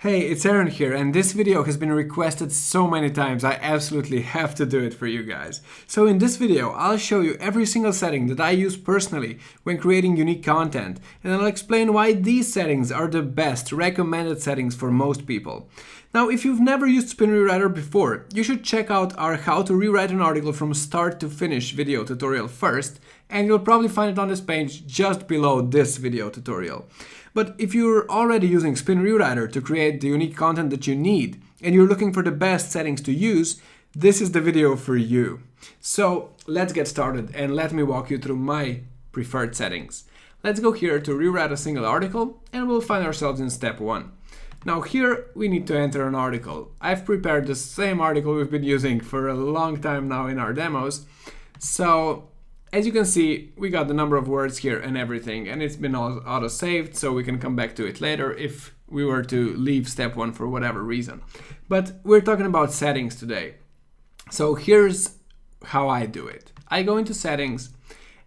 Hey, it's Aaron here, and this video has been requested so many times, I absolutely have to do it for you guys. So in this video, I'll show you every single setting that I use personally when creating unique content, and I'll explain why these settings are the best recommended settings for most people. Now, if you've never used Spin Rewriter before, you should check out our How to Rewrite an Article from Start to Finish video tutorial first, and you'll probably find it on this page just below this video tutorial. But if you're already using Spin Rewriter to create the unique content that you need, and you're looking for the best settings to use, this is the video for you. So let's get started and let me walk you through my preferred settings. Let's go here to rewrite a single article, and we'll find ourselves in step 1. Now here we need to enter an article. I've prepared the same article we've been using for a long time now in our demos. So as you can see, we got the number of words here and everything, and it's been auto-saved, so we can come back to it later if we were to leave step 1 for whatever reason. But we're talking about settings today. So here's how I do it. I go into settings,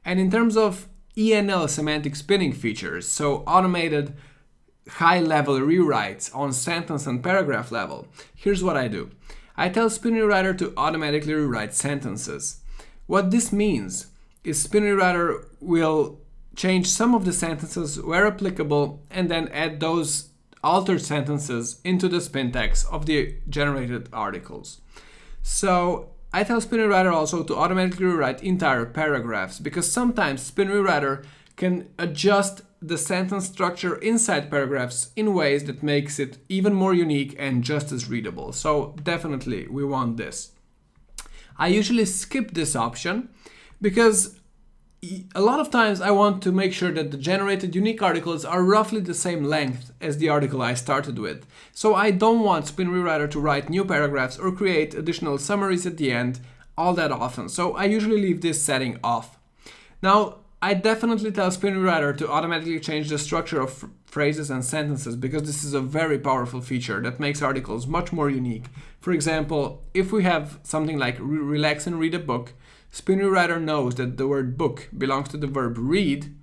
and in terms of ENL semantic spinning features, so automated high-level rewrites on sentence and paragraph level, here's what I do. I tell Spin Rewriter to automatically rewrite sentences. What this means is Spin Rewriter will change some of the sentences where applicable and then add those altered sentences into the spin text of the generated articles. So I tell Spin Rewriter also to automatically rewrite entire paragraphs, because sometimes Spin Rewriter can adjust the sentence structure inside paragraphs in ways that makes it even more unique and just as readable. So definitely we want this. I usually skip this option because a lot of times I want to make sure that the generated unique articles are roughly the same length as the article I started with. So I don't want Spin Rewriter to write new paragraphs or create additional summaries at the end all that often. So I usually leave this setting off. Now, I definitely tell Spin Rewriter to automatically change the structure of phrases and sentences, because this is a very powerful feature that makes articles much more unique. For example, if we have something like relax and read a book, Spin Rewriter knows that the word book belongs to the verb read,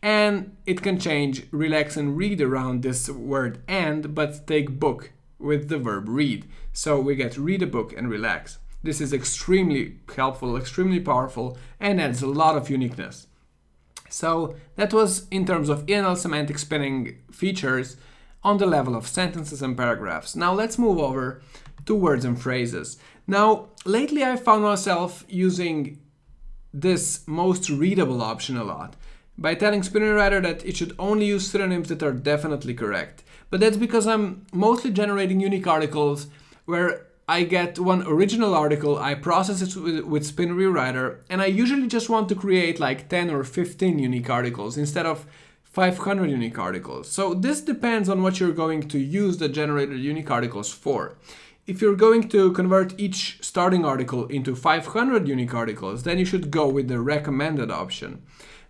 and it can change relax and read around this word and, but take book with the verb read. So we get read a book and relax. This is extremely helpful, extremely powerful, and adds a lot of uniqueness. So that was in terms of ENL semantic spinning features on the level of sentences and paragraphs. Now let's move over to words and phrases. Now, lately I found myself using this most readable option a lot by telling Spin Rewriter that it should only use synonyms that are definitely correct. But that's because I'm mostly generating unique articles where I get one original article, I process it with Spin Rewriter, and I usually just want to create like 10 or 15 unique articles instead of 500 unique articles. So this depends on what you're going to use the generated unique articles for. If you're going to convert each starting article into 500 unique articles, then you should go with the recommended option.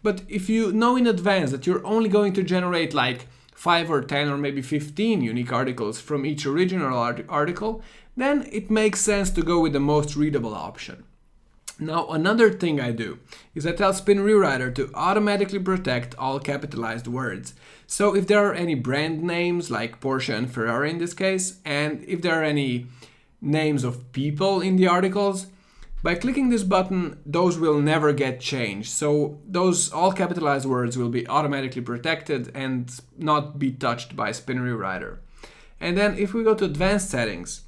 But if you know in advance that you're only going to generate like 5 or 10 or maybe 15 unique articles from each original article, then it makes sense to go with the most readable option. Now, another thing I do is I tell Spin Rewriter to automatically protect all capitalized words. So if there are any brand names like Porsche and Ferrari in this case, and if there are any names of people in the articles, by clicking this button, those will never get changed. So those all capitalized words will be automatically protected and not be touched by Spin Rewriter. And then if we go to advanced settings,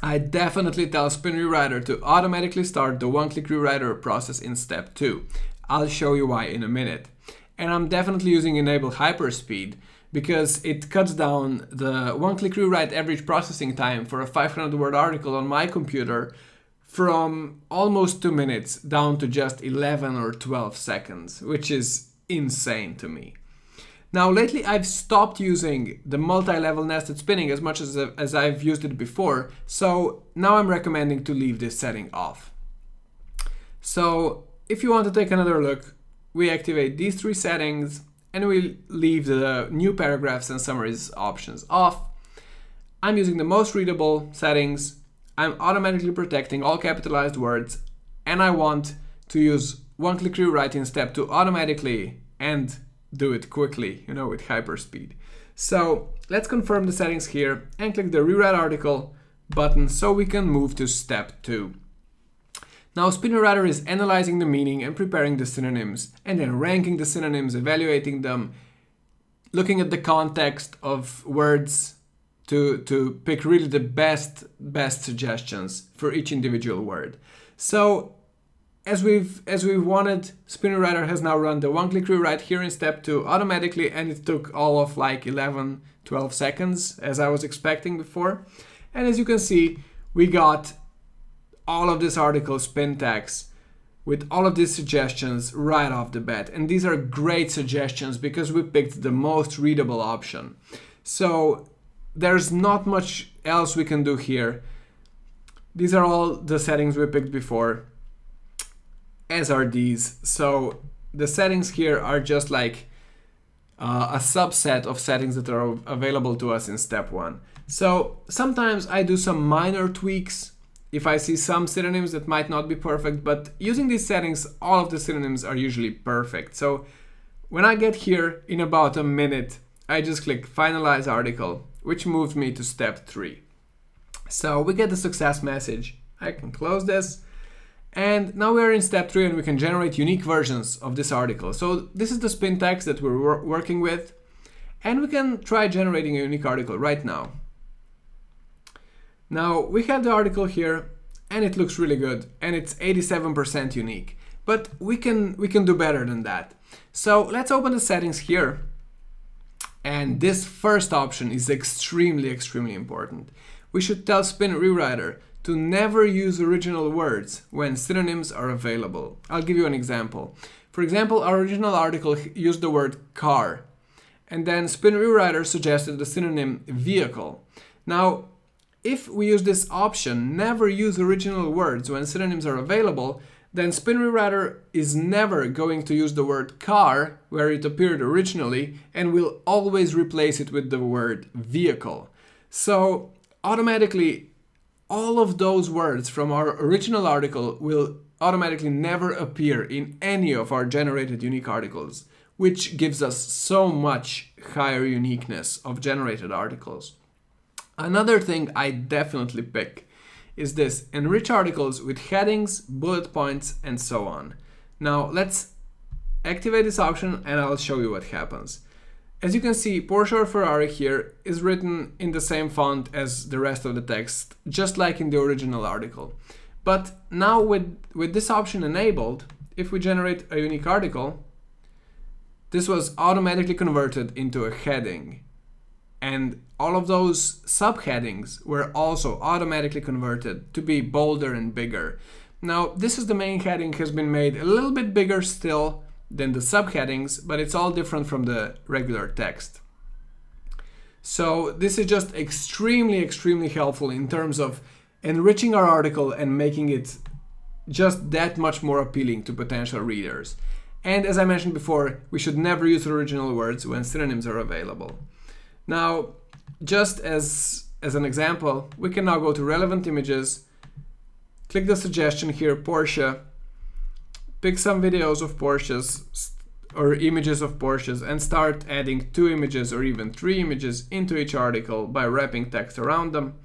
I definitely tell Spin Rewriter to automatically start the one-click rewriter process in step 2. I'll show you why in a minute. And I'm definitely using Enable Hyperspeed because it cuts down the one-click rewrite average processing time for a 500-word article on my computer from almost 2 minutes down to just 11 or 12 seconds, which is insane to me. Now, lately I've stopped using the multi-level nested spinning as much as I've used it before, so now I'm recommending to leave this setting off. So if you want to take another look, we activate these 3 settings and we leave the new paragraphs and summaries options off. I'm using the most readable settings, I'm automatically protecting all capitalized words, and I want to use one-click rewrite in step 2 automatically and do it quickly, with hyperspeed. So let's confirm the settings here and click the Rewrite Article button so we can move to step 2. Now Spin Rewriter is analyzing the meaning and preparing the synonyms, and then ranking the synonyms, evaluating them, looking at the context of words to pick really the best suggestions for each individual word. So as we've wanted, Spin Rewriter has now run the one-click rewrite here in step 2 automatically, and it took all of like 11-12 seconds as I was expecting before. And as you can see, we got all of this article spin tags with all of these suggestions right off the bat. And these are great suggestions because we picked the most readable option. So there's not much else we can do here. These are all the settings we picked before, as are these. So the settings here are just like a subset of settings that are available to us in step 1. So sometimes I do some minor tweaks if I see some synonyms that might not be perfect, but using these settings, all of the synonyms are usually perfect. So when I get here in about a minute, I just click Finalize Article, which moves me to step 3. So we get the success message. I can close this. And now we're in step 3 and we can generate unique versions of this article. So this is the spin text that we're working with. And we can try generating a unique article right now. Now we have the article here and it looks really good and it's 87% unique, but we can do better than that. So let's open the settings here, and this first option is extremely important. We should tell Spin Rewriter to never use original words when synonyms are available. I'll give you an example. For example, our original article used the word car, and then Spin Rewriter suggested the synonym vehicle. Now if we use this option, never use original words when synonyms are available, then Spin Rewriter is never going to use the word car where it appeared originally and will always replace it with the word vehicle. So automatically, all of those words from our original article will automatically never appear in any of our generated unique articles, which gives us so much higher uniqueness of generated articles. Another thing I definitely pick is this: enrich articles with headings, bullet points, and so on. Now let's activate this option and I'll show you what happens. As you can see, Porsche or Ferrari here is written in the same font as the rest of the text, just like in the original article. But now with this option enabled, if we generate a unique article, this was automatically converted into a heading. And all of those subheadings were also automatically converted to be bolder and bigger. Now, this is the main heading, has been made a little bit bigger still than the subheadings, but it's all different from the regular text. So this is just extremely helpful in terms of enriching our article and making it just that much more appealing to potential readers. And as I mentioned before, we should never use original words when synonyms are available. Now, just as an example, we can now go to relevant images, click the suggestion here, Porsche, pick some videos of Porsches or images of Porsches and start adding 2 images or even 3 images into each article by wrapping text around them.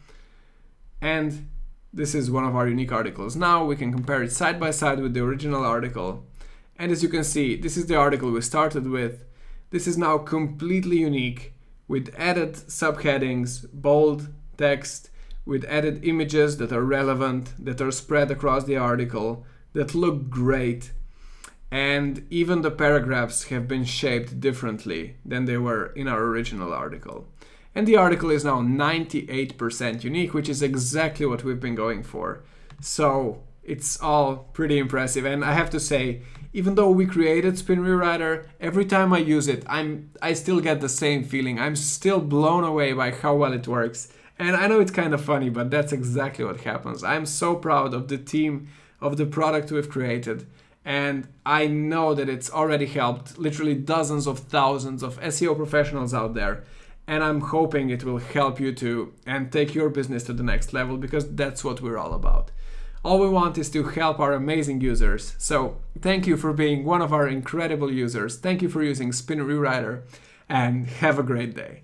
And this is one of our unique articles. Now we can compare it side by side with the original article. And as you can see, this is the article we started with. This is now completely unique, with added subheadings, bold text, with added images that are relevant, that are spread across the article, that look great. And even the paragraphs have been shaped differently than they were in our original article. And the article is now 98% unique, which is exactly what we've been going for. So it's all pretty impressive. And I have to say, even though we created Spin Rewriter, every time I use it, I still get the same feeling. I'm still blown away by how well it works. And I know it's kind of funny, but that's exactly what happens. I'm so proud of the team, of the product we've created. And I know that it's already helped literally dozens of thousands of SEO professionals out there. And I'm hoping it will help you too and take your business to the next level, because that's what we're all about. All we want is to help our amazing users. So thank you for being one of our incredible users. Thank you for using Spin Rewriter, and have a great day.